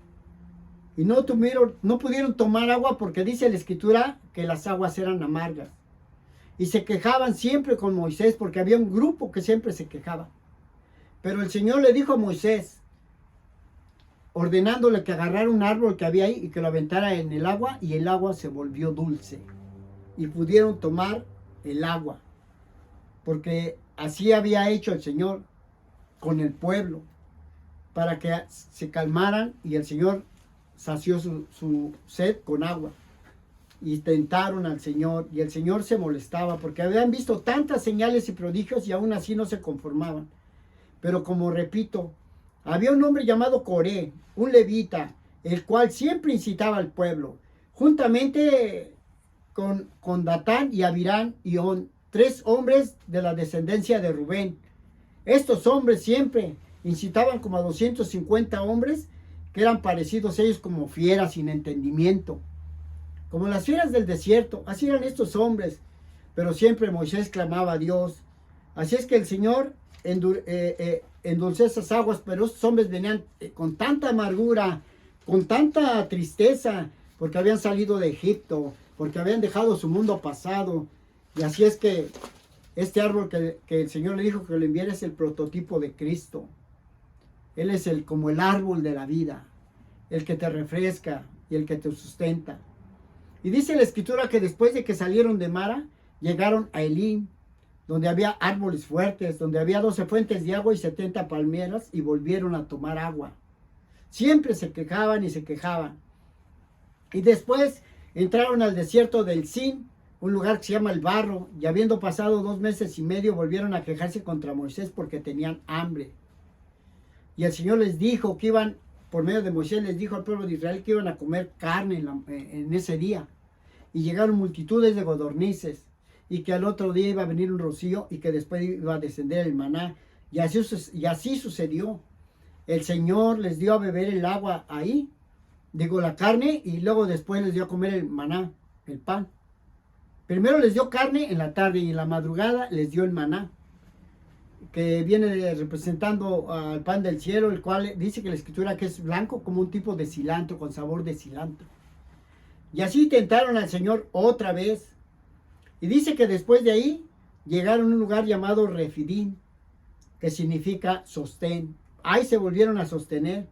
Y no pudieron tomar agua porque dice la Escritura que las aguas eran amargas. Y se quejaban siempre con Moisés porque había un grupo que siempre se quejaba. Pero el Señor le dijo a Moisés, ordenándole que agarrara un árbol que había ahí y que lo aventara en el agua, y el agua se volvió dulce. Y pudieron tomar el agua. Porque así había hecho el Señor con el pueblo, para que se calmaran, y el Señor sació su sed con agua. Y tentaron al Señor, y el Señor se molestaba porque habían visto tantas señales y prodigios y aún así no se conformaban. Pero como repito, había un hombre llamado Coré, un levita, el cual siempre incitaba al pueblo, juntamente con Datán y Abirán y On, 3 hombres de la descendencia de Rubén. Estos hombres siempre incitaban como a 250 hombres que eran parecidos a ellos como fieras sin entendimiento. Como las fieras del desierto, así eran estos hombres. Pero siempre Moisés clamaba a Dios. Así es que el Señor endulzó esas aguas, pero estos hombres venían con tanta amargura, con tanta tristeza, porque habían salido de Egipto, porque habían dejado su mundo pasado. Y así es que este árbol que el Señor le dijo que le enviara es el prototipo de Cristo. Él es como el árbol de la vida, el que te refresca y el que te sustenta. Y dice la Escritura que después de que salieron de Mara, llegaron a Elim, donde había árboles fuertes, donde había 12 fuentes de agua y 70 palmeras, y volvieron a tomar agua. Siempre se quejaban y se quejaban. Y después entraron al desierto del Sin, un lugar que se llama el Barro, y habiendo pasado 2 meses y medio, volvieron a quejarse contra Moisés porque tenían hambre. Y el Señor les dijo que iban, por medio de Moisés, les dijo al pueblo de Israel que iban a comer carne en ese día. Y llegaron multitudes de codornices, y que al otro día iba a venir un rocío, y que después iba a descender el maná. Y así sucedió. El Señor les dio a beber el agua ahí, la carne, y luego después les dio a comer el maná, el pan. Primero les dio carne en la tarde, y en la madrugada les dio el maná, que viene representando al pan del cielo, el cual dice que la Escritura que es blanco como un tipo de cilantro, con sabor de cilantro. Y así tentaron al Señor otra vez. Y dice que después de ahí llegaron a un lugar llamado Refidín, que significa sostén. Ahí se volvieron a sostener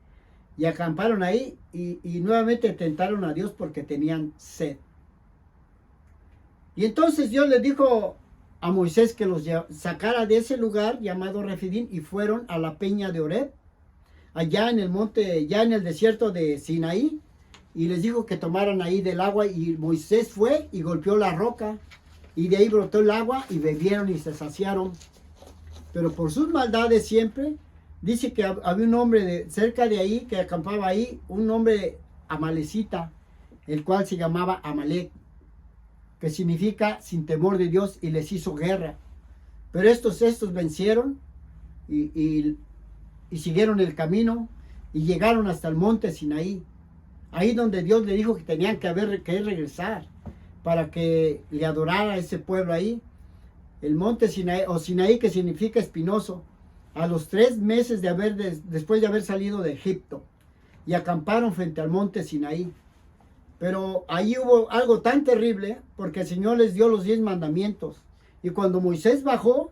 y acamparon ahí, y nuevamente tentaron a Dios porque tenían sed. Y entonces Dios les dijo a Moisés que los sacara de ese lugar llamado Refidín, y fueron a la peña de Oreb, allá en el monte, ya en el desierto de Sinaí, y les dijo que tomaran ahí del agua, y Moisés fue y golpeó la roca, y de ahí brotó el agua, y bebieron y se saciaron. Pero por sus maldades siempre, dice que había un hombre cerca de ahí, que acampaba ahí, un hombre amalecita, el cual se llamaba Amalek, que significa sin temor de Dios, y les hizo guerra. Pero estos vencieron y siguieron el camino y llegaron hasta el monte Sinaí, ahí donde Dios le dijo que tenían que regresar, para que le adorara a ese pueblo ahí. El monte Sinaí, o Sinaí, que significa espinoso, a los 3 meses después de haber salido de Egipto, y acamparon frente al monte Sinaí. Pero ahí hubo algo tan terrible, porque el Señor les dio los 10 mandamientos. Y cuando Moisés bajó,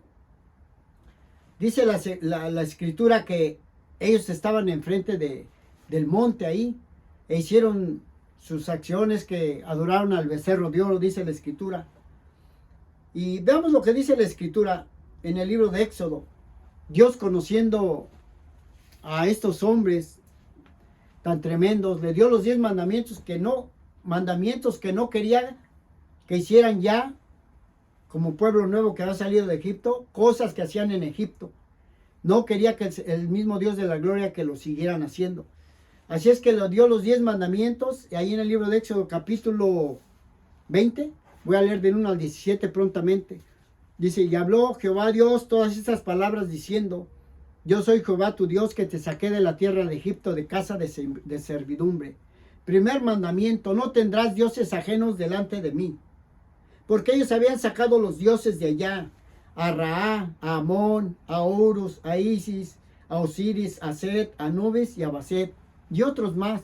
dice la escritura que ellos estaban enfrente del monte ahí, e hicieron sus acciones, que adoraron al becerro de oro, dice la escritura. Y veamos lo que dice la escritura en el libro de Éxodo. Dios, conociendo a estos hombres tan tremendos, le dio los 10 mandamientos que no quería que hicieran ya como pueblo nuevo que había salido de Egipto, cosas que hacían en Egipto. No quería que el mismo Dios de la gloria que lo siguieran haciendo. Así es que le dio los 10 mandamientos, y ahí en el libro de Éxodo capítulo 20, voy a leer del 1 al 17 prontamente. Dice, y habló Jehová Dios todas estas palabras diciendo, yo soy Jehová tu Dios que te saqué de la tierra de Egipto, de casa de servidumbre. Primer mandamiento, no tendrás dioses ajenos delante de mí. Porque ellos habían sacado los dioses de allá, a Raá, a Amón, a Horus, a Isis, a Osiris, a Set, a Nubis y a Baset, y otros más.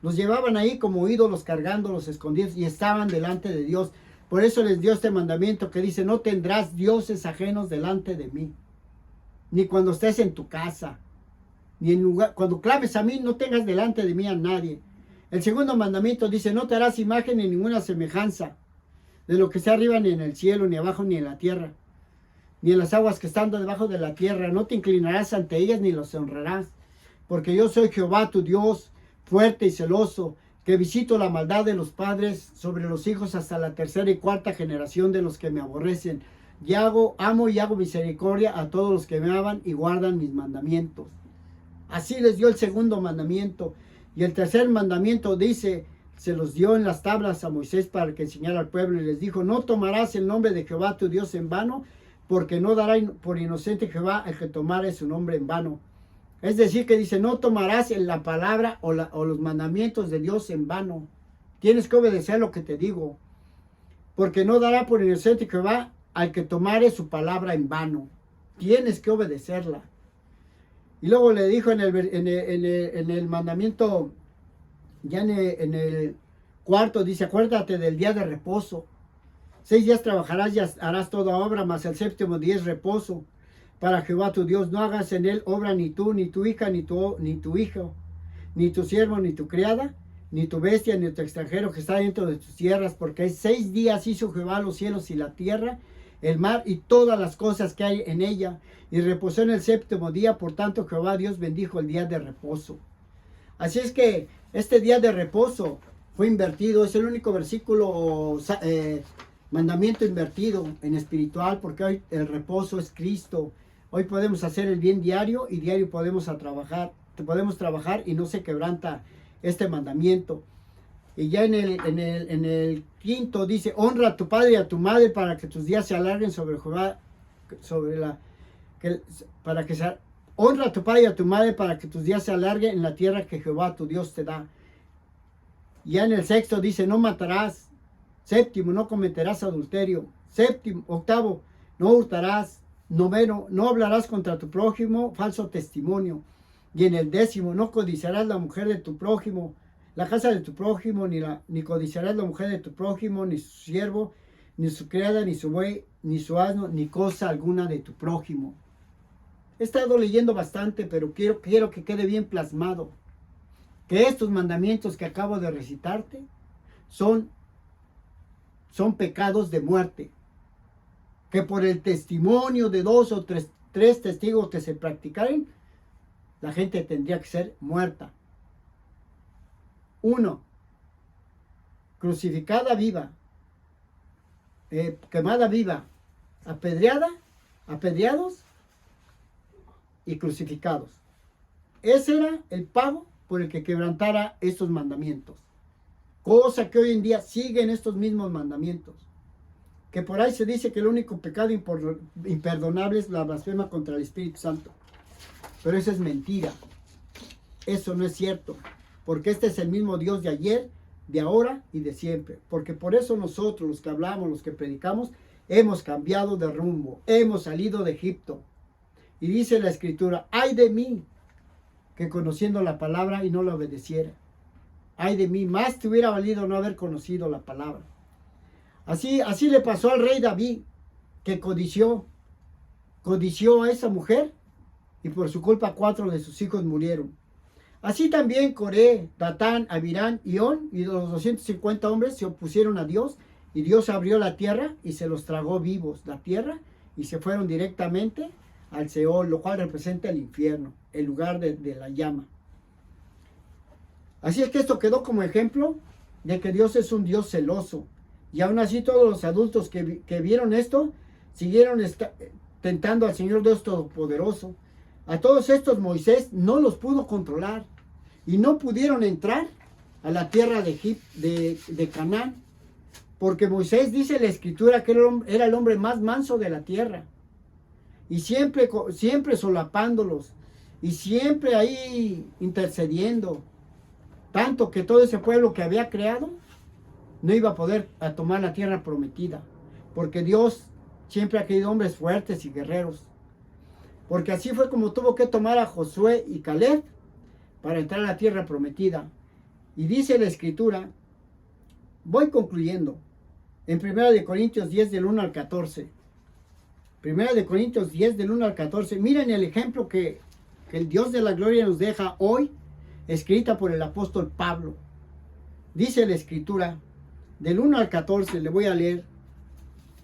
Los llevaban ahí como ídolos, cargándolos escondidos, y estaban delante de Dios. Por eso les dio este mandamiento que dice, no tendrás dioses ajenos delante de mí. Ni cuando estés en tu casa, ni en lugar, cuando clames a mí, no tengas delante de mí a nadie. El segundo mandamiento dice, no te harás imagen ni ninguna semejanza de lo que está arriba, ni en el cielo, ni abajo, ni en la tierra, ni en las aguas que están debajo de la tierra. No te inclinarás ante ellas, ni los honrarás. Porque yo soy Jehová tu Dios, fuerte y celoso, que visito la maldad de los padres sobre los hijos hasta la 3ª y 4ª generación de los que me aborrecen. Y amo y hago misericordia a todos los que me aman y guardan mis mandamientos. Así les dio el segundo mandamiento. Y el tercer mandamiento dice, se los dio en las tablas a Moisés para que enseñara al pueblo, y les dijo, no tomarás el nombre de Jehová tu Dios en vano, porque no dará por inocente Jehová el que tomare su nombre en vano. Es decir, que dice, no tomarás la palabra o los mandamientos de Dios en vano. Tienes que obedecer lo que te digo, porque no dará por inocente Jehová al que tomare su palabra en vano. Tienes que obedecerla. Y luego le dijo en el mandamiento, ya en el 4, dice, acuérdate del día de reposo. 6 días trabajarás y harás toda obra, mas el 7º día es reposo para Jehová tu Dios. No hagas en él obra ni tú, ni tu hija, ni tu hijo, ni tu siervo, ni tu criada, ni tu bestia, ni tu extranjero que está dentro de tus tierras, porque 6 días hizo Jehová los cielos y la tierra, el mar y todas las cosas que hay en ella, y reposó en el 7º día. Por tanto Jehová Dios bendijo el día de reposo. Así es que este día de reposo fue invertido, es el único versículo, mandamiento invertido en espiritual, porque hoy el reposo es Cristo. Hoy podemos hacer el bien diario, y diario podemos trabajar y no se quebranta este mandamiento. Y ya en el 5 dice, honra a tu padre y a tu madre para que tus días se alarguen sobre Jehová, honra a tu padre y a tu madre para que tus días se alarguen en la tierra que Jehová tu Dios te da. Ya en el 6 dice, no matarás. 7, no cometerás adulterio. 8, no hurtarás. 9, no hablarás contra tu prójimo falso testimonio. Y en el 10, no codiciarás la mujer de tu prójimo, la casa de tu prójimo, ni codiciarás la mujer de tu prójimo, ni su siervo, ni su criada, ni su buey, ni su asno, ni cosa alguna de tu prójimo. He estado leyendo bastante, pero quiero que quede bien plasmado que estos mandamientos que acabo de recitarte son pecados de muerte, que por el testimonio de 2 o 3 testigos que se practicaren, la gente tendría que ser muerta. 1, crucificada viva, quemada viva, apedreados y crucificados. Ese era el pago por el que quebrantara estos mandamientos. Cosa que hoy en día siguen estos mismos mandamientos. Que por ahí se dice que el único pecado imperdonable es la blasfema contra el Espíritu Santo. Pero eso es mentira. Eso no es cierto. Porque este es el mismo Dios de ayer, de ahora y de siempre. Porque por eso nosotros, los que hablamos, los que predicamos, hemos cambiado de rumbo, hemos salido de Egipto. Y dice la Escritura, ay de mí, que conociendo la palabra y no la obedeciera. Ay de mí, más te hubiera valido no haber conocido la palabra. Así le pasó al rey David, que codició a esa mujer, y por su culpa 4 de sus hijos murieron. Así también Coré, Datán, Abirán y On y los 250 hombres se opusieron a Dios, y Dios abrió la tierra y se los tragó vivos la tierra, y se fueron directamente al Seol, lo cual representa el infierno, el lugar de la llama. Así es que esto quedó como ejemplo de que Dios es un Dios celoso. Y aún así todos los adultos que vieron esto, siguieron tentando al Señor Dios Todopoderoso. A todos estos Moisés no los pudo controlar y no pudieron entrar a la tierra de Canaán, porque Moisés, dice la Escritura, que era el hombre más manso de la tierra, y siempre solapándolos, y siempre ahí intercediendo, tanto que todo ese pueblo que había creado no iba a poder tomar la tierra prometida, porque Dios siempre ha querido hombres fuertes y guerreros. Porque así fue como tuvo que tomar a Josué y Caleb para entrar a la tierra prometida. Y dice la Escritura, voy concluyendo, en 1 Corintios 10 del 1 al 14. 1 Corintios 10 del 1 al 14. Miren el ejemplo que el Dios de la gloria nos deja hoy, escrita por el apóstol Pablo. Dice la Escritura, del 1 al 14, le voy a leer.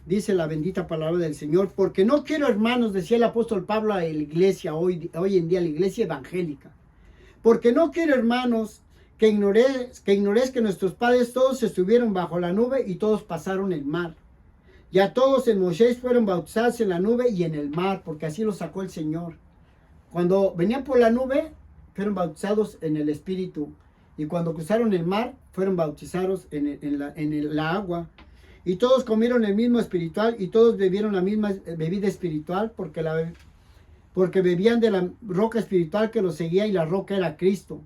Dice la bendita palabra del Señor, porque no quiero, hermanos, decía el apóstol Pablo a la iglesia, hoy en día la iglesia evangélica, porque no quiero, hermanos, que ignoréis que nuestros padres todos estuvieron bajo la nube y todos pasaron el mar. Ya todos en Moisés fueron bautizados en la nube y en el mar, porque así los sacó el Señor. Cuando venían por la nube, fueron bautizados en el Espíritu, y cuando cruzaron el mar, fueron bautizados en la agua. Y todos comieron el mismo espiritual y todos bebieron la misma bebida espiritual porque bebían de la roca espiritual que los seguía, y la roca era Cristo.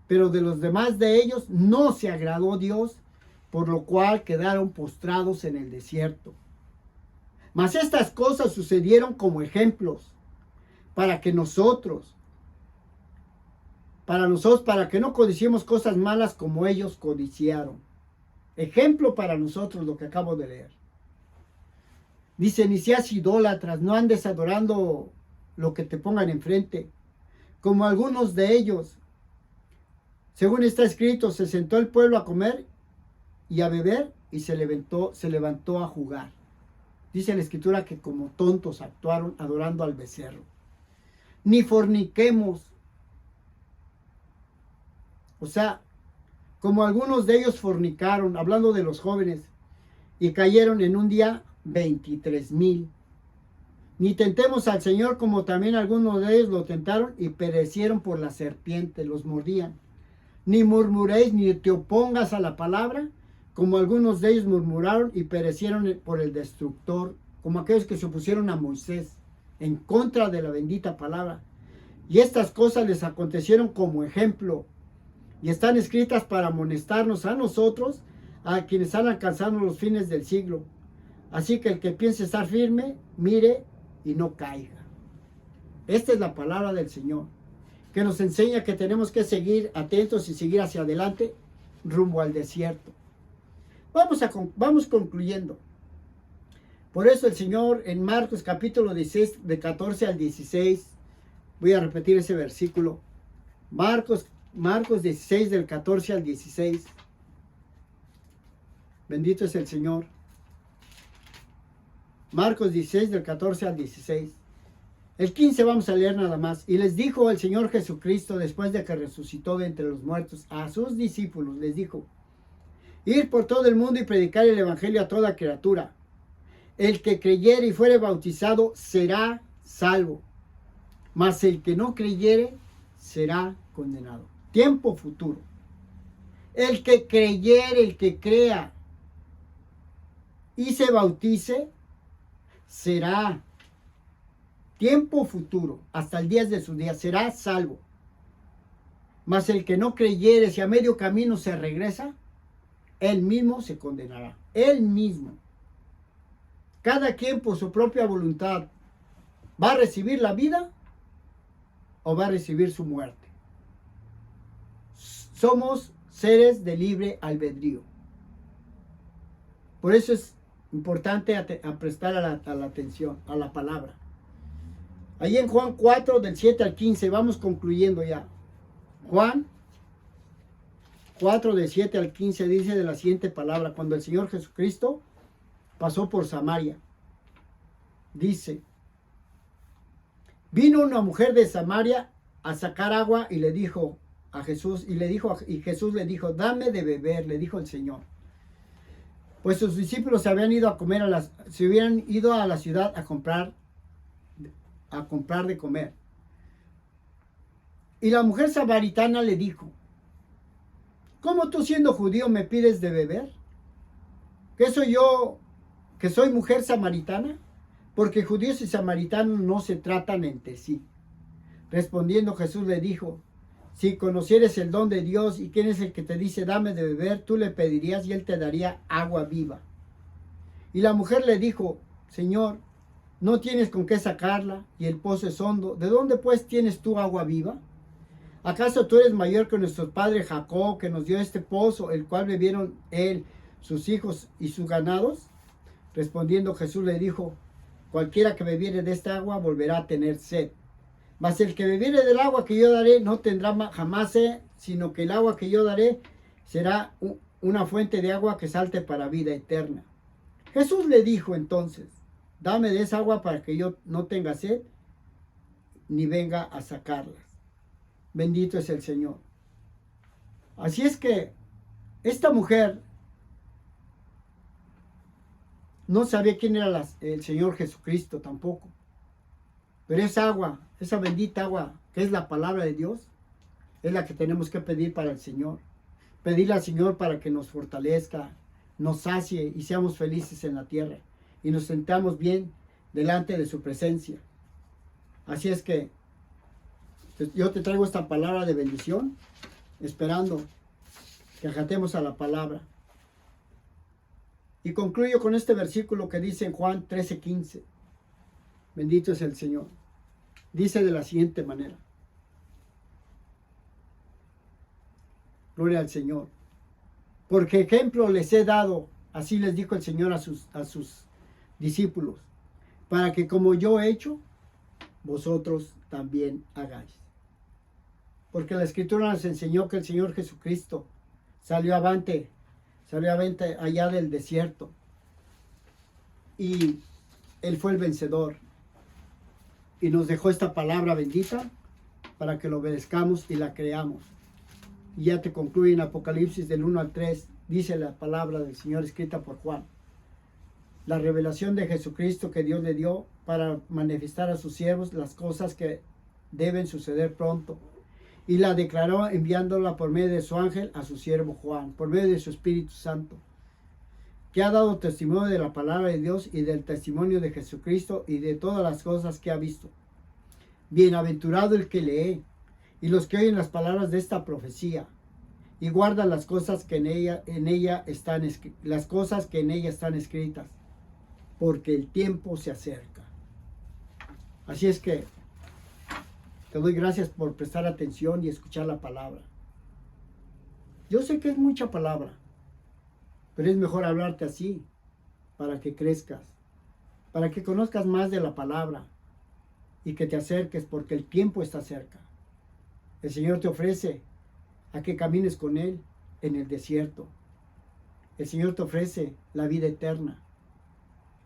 Pero de los demás de ellos no se agradó Dios, por lo cual quedaron postrados en el desierto. Mas estas cosas sucedieron como ejemplos para que nosotros, para que no codiciemos cosas malas como ellos codiciaron. Ejemplo para nosotros lo que acabo de leer. Dice, ni seas idólatras, no andes adorando lo que te pongan enfrente, como algunos de ellos. Según está escrito, se sentó el pueblo a comer y a beber, y se levantó a jugar. Dice la Escritura que como tontos actuaron adorando al becerro. Ni forniquemos. O sea, como algunos de ellos fornicaron, hablando de los jóvenes, y cayeron en un día 23,000. Ni tentemos al Señor, como también algunos de ellos lo tentaron y perecieron por la serpiente, los mordían. Ni murmuréis ni te opongas a la palabra, como algunos de ellos murmuraron y perecieron por el destructor, como aquellos que se opusieron a Moisés en contra de la bendita palabra. Y estas cosas les acontecieron como ejemplo, y están escritas para amonestarnos a nosotros, a quienes han alcanzado los fines del siglo. Así que el que piense estar firme, mire y no caiga. Esta es la palabra del Señor, que nos enseña que tenemos que seguir atentos y seguir hacia adelante rumbo al desierto. Vamos concluyendo. Por eso el Señor en Marcos capítulo 16, de 14 al 16, voy a repetir ese versículo. Marcos 16 del 14 al 16. Bendito es el Señor. Marcos 16 del 14 al 16. El 15 vamos a leer nada más. Y les dijo el Señor Jesucristo, después de que resucitó de entre los muertos, a sus discípulos, les dijo, ir por todo el mundo y predicar el evangelio a toda criatura. El que creyere y fuere bautizado será salvo, mas el que no creyere será condenado. Tiempo futuro. El que creyere, el que crea y se bautice, será, tiempo futuro, hasta el día de su día, será salvo. Mas el que no creyere, si a medio camino se regresa, él mismo se condenará. Él mismo. Cada quien por su propia voluntad va a recibir la vida o va a recibir su muerte. Somos seres de libre albedrío. Por eso es importante prestar a la atención, a la palabra. Ahí en Juan 4, del 7 al 15, vamos concluyendo ya. Juan 4, del 7 al 15 dice de la siguiente palabra: cuando el Señor Jesucristo pasó por Samaria, dice, vino una mujer de Samaria a sacar agua y le dijo a Jesús, y Jesús le dijo, dame de beber, le dijo el Señor. Pues sus discípulos se habían ido a comer se hubieran ido a la ciudad a comprar de comer. Y la mujer samaritana le dijo, ¿cómo tú siendo judío me pides de beber? ¿Qué soy yo, que soy mujer samaritana? Porque judíos y samaritanos no se tratan entre sí. Respondiendo Jesús le dijo, si conocieres el don de Dios y quién es el que te dice dame de beber, tú le pedirías y él te daría agua viva. Y la mujer le dijo, Señor, no tienes con qué sacarla y el pozo es hondo. ¿De dónde pues tienes tú agua viva? ¿Acaso tú eres mayor que nuestro padre Jacob, que nos dio este pozo, el cual bebieron él, sus hijos y sus ganados? Respondiendo Jesús le dijo, cualquiera que bebiere de esta agua volverá a tener sed. Mas el que bebiere del agua que yo daré no tendrá jamás sed, sino que el agua que yo daré será una fuente de agua que salte para vida eterna. Jesús le dijo entonces, dame de esa agua para que yo no tenga sed, ni venga a sacarlas. Bendito es el Señor. Así es que esta mujer no sabía quién era el Señor Jesucristo tampoco. Pero esa agua, esa bendita agua, que es la palabra de Dios, es la que tenemos que pedir para el Señor. Pedirle al Señor para que nos fortalezca, nos sacie y seamos felices en la tierra. Y nos sentamos bien delante de su presencia. Así es que yo te traigo esta palabra de bendición, esperando que acatemos a la palabra. Y concluyo con este versículo que dice en Juan 13:15. Bendito es el Señor. Dice de la siguiente manera. Gloria al Señor. Porque ejemplo les he dado, así les dijo el Señor a sus discípulos, para que como yo he hecho, vosotros también hagáis. Porque la Escritura nos enseñó que el Señor Jesucristo salió avante allá del desierto. Y Él fue el vencedor. Y nos dejó esta palabra bendita para que lo obedezcamos y la creamos. Y ya te concluye en Apocalipsis del 1 al 3, dice la palabra del Señor escrita por Juan. La revelación de Jesucristo que Dios le dio para manifestar a sus siervos las cosas que deben suceder pronto. Y la declaró enviándola por medio de su ángel a su siervo Juan, por medio de su Espíritu Santo, que ha dado testimonio de la palabra de Dios y del testimonio de Jesucristo y de todas las cosas que ha visto. Bienaventurado el que lee y los que oyen las palabras de esta profecía y guardan las cosas que en ella están escritas, porque el tiempo se acerca. Así es que te doy gracias por prestar atención y escuchar la palabra. Yo sé que es mucha palabra, pero es mejor hablarte así para que crezcas, para que conozcas más de la palabra y que te acerques porque el tiempo está cerca. El Señor te ofrece a que camines con Él en el desierto. El Señor te ofrece la vida eterna.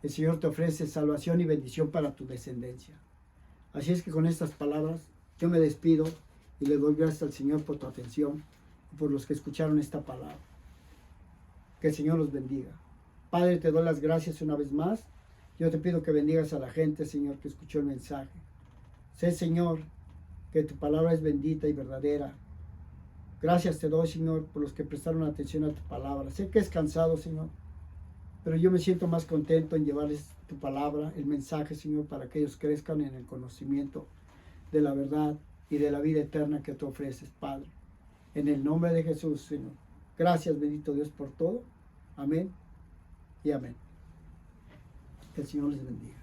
El Señor te ofrece salvación y bendición para tu descendencia. Así es que con estas palabras yo me despido y le doy gracias al Señor por tu atención y por los que escucharon esta palabra. Que el Señor los bendiga. Padre, te doy las gracias una vez más. Yo te pido que bendigas a la gente, Señor, que escuchó el mensaje. Sé, Señor, que tu palabra es bendita y verdadera. Gracias te doy, Señor, por los que prestaron atención a tu palabra. Sé que es cansado, Señor, pero yo me siento más contento en llevarles tu palabra, el mensaje, Señor, para que ellos crezcan en el conocimiento de la verdad y de la vida eterna que tú ofreces, Padre. En el nombre de Jesús, Señor. Gracias, bendito Dios, por todo. Amén y amén. Que el Señor les bendiga.